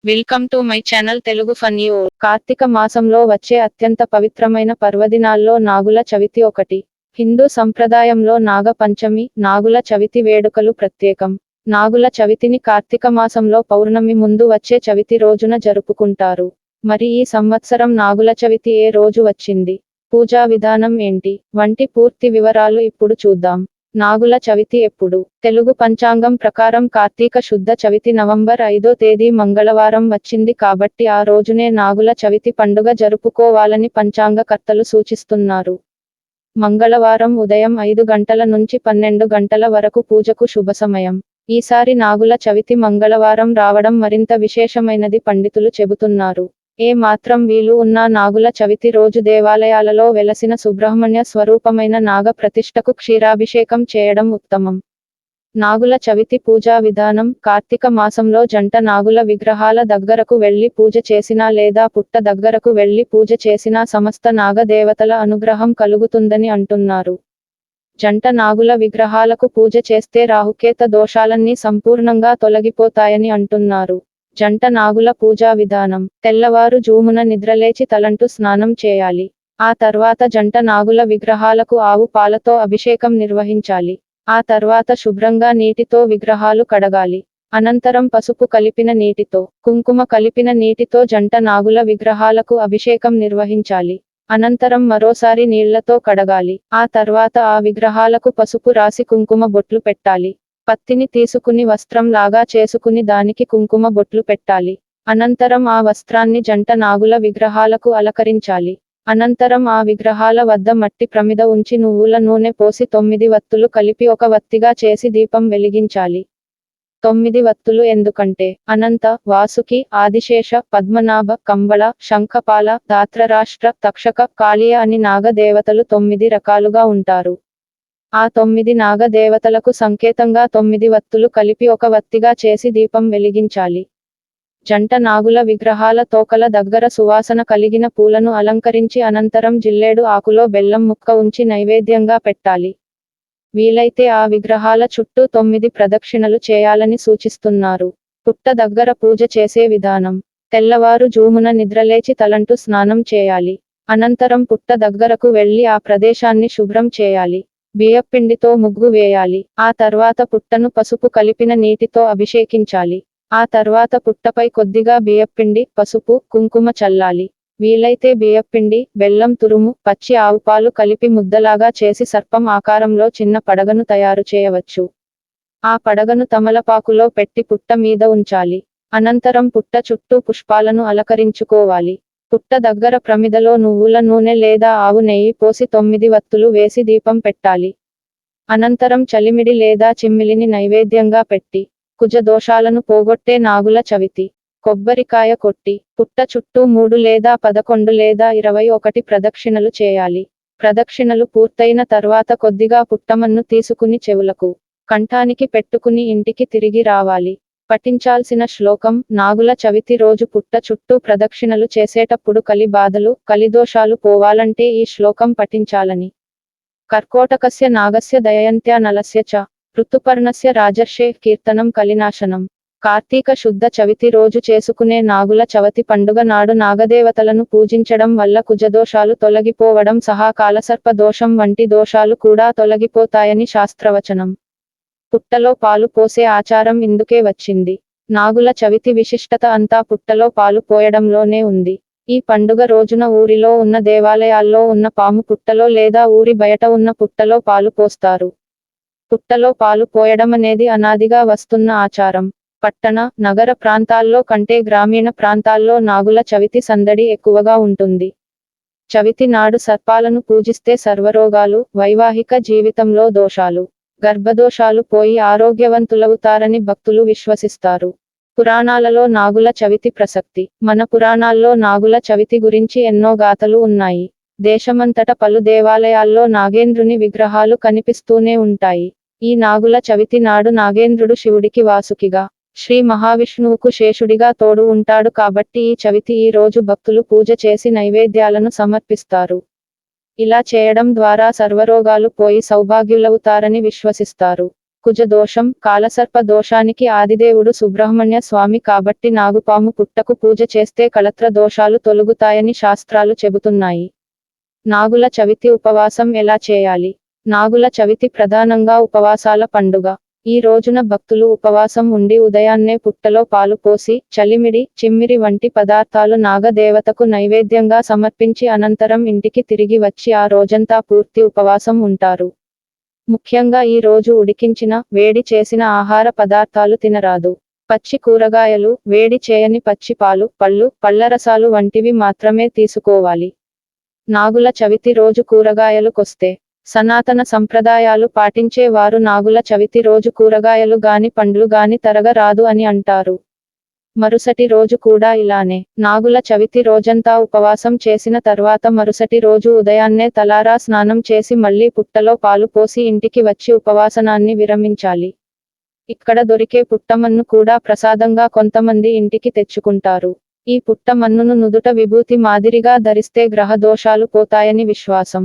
Welcome to my channel Telugu funny ఓ. కార్తీక మాసంలో వచ్చే అత్యంత పవిత్రమైన పర్వదినాల్లో నాగుల చవితి ఒకటి. హిందూ సంప్రదాయంలో నాగ పంచమి, నాగుల చవితి వేడుకలు ప్రత్యేకం. నాగుల చవితిని కార్తీక మాసంలో పౌర్ణమి ముందు వచ్చే చవితి రోజున జరుపుకుంటారు. మరి ఈ సంవత్సరం నాగుల చవితి ఏ రోజు వచ్చింది, పూజా విధానం ఏంటి వంటి పూర్తి వివరాలు ఇప్పుడు చూద్దాం. నాగుల చవితి ఎప్పుడు? తెలుగు పంచాంగం ప్రకారం కార్తీక శుద్ధ చవితి నవంబర్ 5వ తేదీ మంగళవారం వచ్చింది కాబట్టి ఆ రోజునే నాగుల చవితి పండుగ జరుపుకోవాలని పంచాంగకర్తలు సూచిస్తున్నారు. మంగళవారం ఉదయం 5 గంటల నుంచి 12 గంటల వరకు పూజకు శుభ సమయం. ఈసారి నాగుల చవితి మంగళవారం రావడం మరింత విశేషమైనది పండితులు చెబుతున్నారు. ఏ మాత్రం వీలు ఉన్నా నాగుల చవితి రోజు దేవాలయాలలో వెలసిన సుబ్రహ్మణ్య స్వరూపమైన నాగ ప్రతిష్టకు క్షీరాభిషేకం చేయడం ఉత్తమం. నాగుల చవితి పూజా విధానం. కార్తీక మాసంలో జంట నాగుల విగ్రహాల దగ్గరకు వెళ్లి పూజ చేసినా లేదా పుట్ట దగ్గరకు వెళ్లి పూజ చేసినా సమస్త నాగ దేవతల అనుగ్రహం కలుగుతుందని అంటున్నారు. జంట నాగుల విగ్రహాలకు పూజ చేస్తే రాహుకేత దోషాలన్నీ సంపూర్ణంగా తొలగిపోతాయని అంటున్నారు. జంట నాగుల పూజా విధానం. తెల్లవారు జూమున నిద్రలేచి తలంటు స్నానం చేయాలి. ఆ తర్వాత జంట నాగుల విగ్రహాలకు ఆవు పాలతో అభిషేకం నిర్వహించాలి. ఆ తర్వాత శుభ్రంగా నీటితో విగ్రహాలు కడగాలి. అనంతరం పసుపు కలిపిన నీటితో, కుంకుమ కలిపిన నీటితో జంట నాగుల విగ్రహాలకు అభిషేకం నిర్వహించాలి. అనంతరం మరోసారి నీళ్లతో కడగాలి. ఆ తర్వాత ఆ విగ్రహాలకు పసుపు రాసి కుంకుమ బొట్లు పెట్టాలి. పత్తిని తీసుకుని వస్త్రం లాగా చేసుకుని దానికి కుంకుమ బొట్లు పెట్టాలి. అనంతరం ఆ వస్త్రాన్ని జంట నాగుల విగ్రహాలకు అలంకరించాలి. అనంతరం ఆ విగ్రహాల వద్ద మట్టి ప్రమిద ఉంచి నువ్వుల నూనె పోసి 9 వత్తులు కలిపి ఒక వత్తిగా చేసి దీపం వెలిగించాలి. 9 వత్తులు ఎందుకంటే అనంత, వాసుకి, ఆదిశేష, పద్మనాభ, కంబళ, శంఖపాల, ధాత్రరాష్ట్ర, తక్షక, కాళీయ అని నాగ దేవతలు 9 రకాలుగా ఉంటారు. ఆ 9 నాగ దేవతలకు సంకేతంగా 9 వత్తులు కలిపి ఒక వత్తిగా చేసి దీపం వెలిగించాలి. జంట నాగుల విగ్రహాల తోకల దగ్గర సువాసన కలిగిన పూలను అలంకరించి అనంతరం జిల్లేడు ఆకులో బెల్లం ముక్క ఉంచి నైవేద్యంగా పెట్టాలి. వీలైతే ఆ విగ్రహాల చుట్టూ 9 ప్రదక్షిణలు చేయాలని సూచిస్తున్నారు. పుట్ట దగ్గర పూజ చేసే విధానం. తెల్లవారు జూమున నిద్రలేచి తలంటు స్నానం చేయాలి. అనంతరం పుట్ట దగ్గరకు వెళ్లి ఆ ప్రదేశాన్ని శుభ్రం చేయాలి. బియ్యపిండితో ముగ్గు వేయాలి. ఆ తర్వాత పుట్టను పసుపు కలిపిన నీటితో అభిషేకించాలి. ఆ తర్వాత పుట్టపై కొద్దిగా బియ్యపిండి, పసుపు, కుంకుమ చల్లాలి. వీలైతే బియ్యపిండి, బెల్లం తురుము, పచ్చి ఆవుపాలు కలిపి ముద్దలాగా చేసి సర్పం ఆకారంలో చిన్న పడగను తయారు చేయవచ్చు. ఆ పడగను తమలపాకులో పెట్టి పుట్ట మీద ఉంచాలి. అనంతరం పుట్ట చుట్టూ పుష్పాలను అలంకరించుకోవాలి. పుట్ట దగ్గర ప్రమిదలో నువ్వుల నూనె లేదా ఆవు నెయ్యి పోసి 9 వత్తులు వేసి దీపం పెట్టాలి. అనంతరం చలిమిడి లేదా చిమ్మిలిని నైవేద్యంగా పెట్టి కుజ దోషాలను పోగొట్టే నాగుల చవితి. కొబ్బరికాయ కొట్టి పుట్ట చుట్టూ 3 లేదా 11 లేదా 21 ప్రదక్షిణలు చేయాలి. ప్రదక్షిణలు పూర్తయిన తర్వాత కొద్దిగా పుట్టమన్ను తీసుకుని చెవులకు, కంఠానికి పెట్టుకుని ఇంటికి తిరిగి రావాలి. పఠించాల్సిన శ్లోకం. నాగుల చవితి రోజు పుట్ట చుట్టూ ప్రదక్షిణలు చేసేటప్పుడు కలి బాధలు, కలిదోషాలు పోవాలంటే ఈ శ్లోకం పఠించాలని. కర్కోటకస్య నాగస్య దయయంత్యా నలస్య చ ఋతుపర్ణస్య రాజర్షే కీర్తనం కలినాశనం. కార్తీక శుద్ధ చవితి రోజు చేసుకునే నాగుల చవితి పండుగ నాడు నాగదేవతలను పూజించడం వల్ల కుజదోషాలు తొలగిపోవడం సహా కాలసర్ప దోషం వంటి దోషాలు కూడా తొలగిపోతాయని శాస్త్రవచనం. పుట్టలో పాలు పోసే ఆచారం ఇందుకే వచ్చింది. నాగుల చవితి విశిష్టత అంతా పుట్టలో పాలు పోయడంలోనే ఉంది. ఈ పండుగ రోజున ఊరిలో ఉన్న దేవాలయాల్లో ఉన్న పాము పుట్టలో లేదా ఊరి బయట ఉన్న పుట్టలో పాలు పోస్తారు. పుట్టలో పాలు పోయడమనేది అనాదిగా వస్తున్న ఆచారం. పట్టణ, నగర ప్రాంతాల్లో కంటే గ్రామీణ ప్రాంతాల్లో నాగుల చవితి సందడి ఎక్కువగా ఉంటుంది. చవితి నాడు సర్పాలను పూజిస్తే సర్వరోగాలు, వైవాహిక జీవితంలో దోషాలు, గర్భదోషాలు పోయి ఆరోగ్యవంతులవుతారని భక్తులు విశ్వసిస్తారు. పురాణాలలో నాగుల చవితి ప్రసక్తి. మన పురాణాల్లో నాగుల చవితి గురించి ఎన్నో గాథలు ఉన్నాయి. దేశమంతట పలు దేవాలయాల్లో నాగేంద్రుని విగ్రహాలు కనిపిస్తూనే ఉంటాయి. ఈ నాగుల చవితి నాడు నాగేంద్రుడు శివుడికి వాసుకిగా, శ్రీ మహావిష్ణువుకు శేషుడిగా తోడు ఉంటాడు కాబట్టి ఈ చవితి ఈ రోజు భక్తులు పూజ చేసి నైవేద్యాలను సమర్పిస్తారు. ఇలా చేయడం ద్వారా సర్వరోగాలు పోయి సౌభాగ్యులవుతారని విశ్వసిస్తారు. కుజ దోషం, కాలసర్ప దోషానికి ఆదిదేవుడు సుబ్రహ్మణ్య స్వామి కాబట్టి నాగుపాము పుట్టకు పూజ చేస్తే కళత్ర దోషాలు తొలగుతాయని శాస్త్రాలు చెబుతున్నాయి. నాగుల చవితి ఉపవాసం ఎలా చేయాలి? నాగుల చవితి ప్రధానంగా ఉపవాసాల పండుగ. ఈ రోజున భక్తులు ఉపవాసం ఉండి ఉదయాన్నే పుట్టలో పాలు పోసి, చలిమిడి, చిమ్మిరి వంటి పదార్థాలు నాగదేవతకు నైవేద్యంగా సమర్పించి అనంతరం ఇంటికి తిరిగి వచ్చి ఆ రోజంతా పూర్తి ఉపవాసం ఉంటారు. ముఖ్యంగా ఈ రోజు ఉడికించిన, వేడి చేసిన ఆహార పదార్థాలు తినరాదు. పచ్చి కూరగాయలు, వేడి చేయని పచ్చి పాలు, పళ్ళు, పళ్లరసాలు వంటివి మాత్రమే తీసుకోవాలి. నాగుల చవితి రోజు కూరగాయలు కొస్తే సనాతన సంప్రదాయాలు పాటించే వారు నాగుల చవితి రోజు కూరగాయలు గాని పండ్లు గాని తరగరాదు అని అంటారు. మరుసటి రోజు కూడా ఇలానే. నాగుల చవితి రోజంతా ఉపవాసం చేసిన తర్వాత మరుసటి రోజు ఉదయాన్నే తలారా స్నానం చేసి మళ్ళీ పుట్టలో పాలు పోసి ఇంటికి వచ్చి ఉపవాసనాన్ని విరమించాలి. ఇక్కడ దొరికే పుట్టమన్ను కూడా ప్రసాదంగా కొంతమంది ఇంటికి తెచ్చుకుంటారు. ఈ పుట్టమన్నును నుదుట విభూతి మాదిరిగా ధరిస్తే గ్రహ దోషాలు పోతాయని విశ్వాసం.